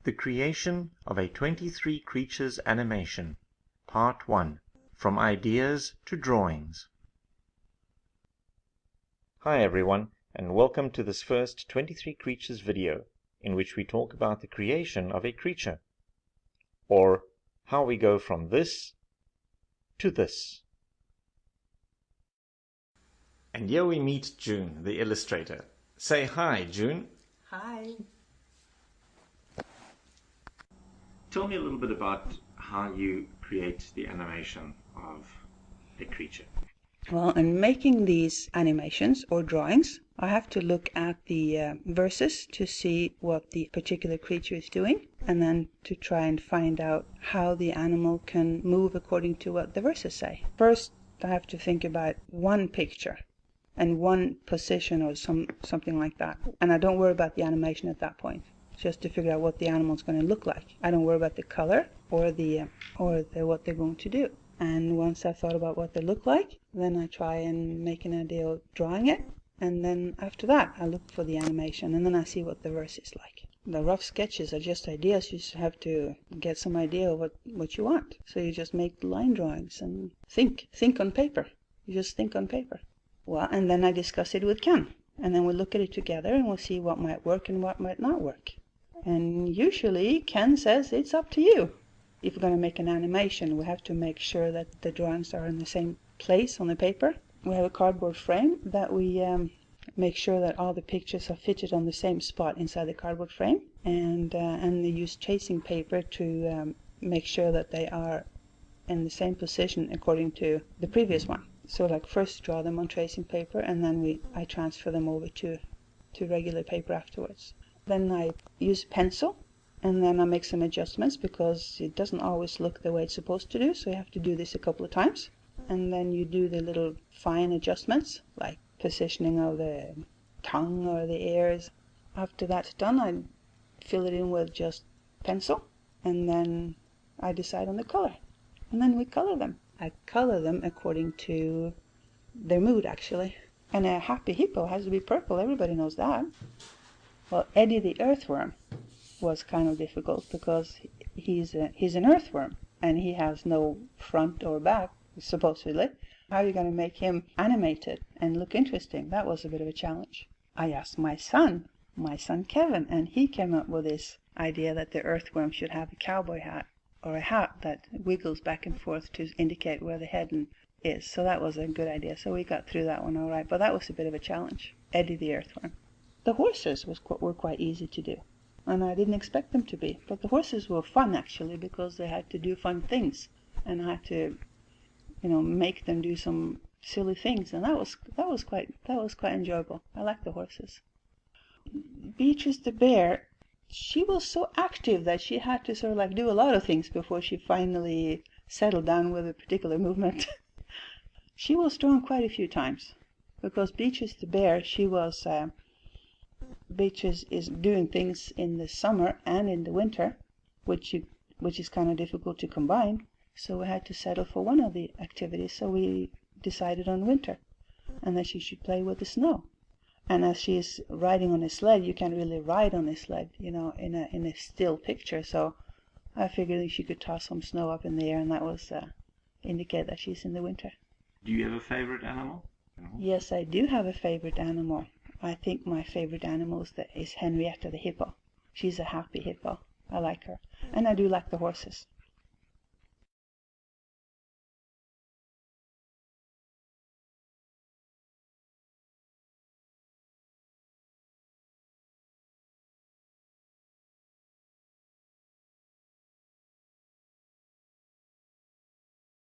The creation of a 23 creatures animation, Part 1, From Ideas to Drawings. Hi everyone, and welcome to this first 23 creatures video, in which we talk about the creation of a creature, or how we go from this to this. And here we meet June, the illustrator. Say hi, June. Hi. Tell me a little bit about how you create the animation of a creature. Well, in making these animations or drawings, I have to look at the verses to see what the particular creature is doing, and then to try and find out how the animal can move according to what the verses say. First, I have to think about one picture and one position or something like that, and I don't worry about the animation at that point. Just to figure out what the animal is going to look like. I don't worry about the color or what they're going to do. And once I've thought about what they look like, then I try and make an idea of drawing it. And then after that, I look for the animation, and then I see what the verse is like. The rough sketches are just ideas. You just have to get some idea of what you want. So you just make line drawings and think on paper. You just think on paper. Well, and then I discuss it with Ken. And then we'll look at it together and we'll see what might work and what might not work. And usually Ken says it's up to you. If we're going to make an animation, we have to make sure that the drawings are in the same place on the paper. We have a cardboard frame that we make sure that all the pictures are fitted on the same spot inside the cardboard frame. And they use tracing paper to make sure that they are in the same position according to the previous one. So like first draw them on tracing paper, and then I transfer them over to regular paper afterwards. Then I use pencil, and then I make some adjustments because it doesn't always look the way it's supposed to do, so you have to do this a couple of times. And then you do the little fine adjustments, like positioning of the tongue or the ears. After that's done, I fill it in with just pencil, and then I decide on the color. And then we color them. I color them according to their mood, actually. And a happy hippo has to be purple, everybody knows that. Well, Eddie the earthworm was kind of difficult because he's an earthworm and he has no front or back, supposedly. How are you going to make him animated and look interesting? That was a bit of a challenge. I asked my son Kevin, and he came up with this idea that the earthworm should have a cowboy hat, or a hat that wiggles back and forth to indicate where the head is. So that was a good idea. So we got through that one all right, but that was a bit of a challenge. Eddie the earthworm. The horses were quite easy to do, and I didn't expect them to be. But the horses were fun actually, because they had to do fun things, and I had to, make them do some silly things, and that was quite enjoyable. I like the horses. Beatrice the bear, she was so active that she had to sort of like do a lot of things before she finally settled down with a particular movement. She was drawn quite a few times, because Beatrice the bear, Beatrice is doing things in the summer and in the winter, which is kind of difficult to combine. So we had to settle for one of the activities. So we decided on winter, and that she should play with the snow. And as she is riding on a sled, you can't really ride on a sled, in a still picture. So I figured she could toss some snow up in the air, and that was indicate that she's in the winter. Do you have a favorite animal? Yes, I do have a favorite animal. I think my favorite animal is Henrietta the hippo. She's a happy hippo. I like her. And I do like the horses.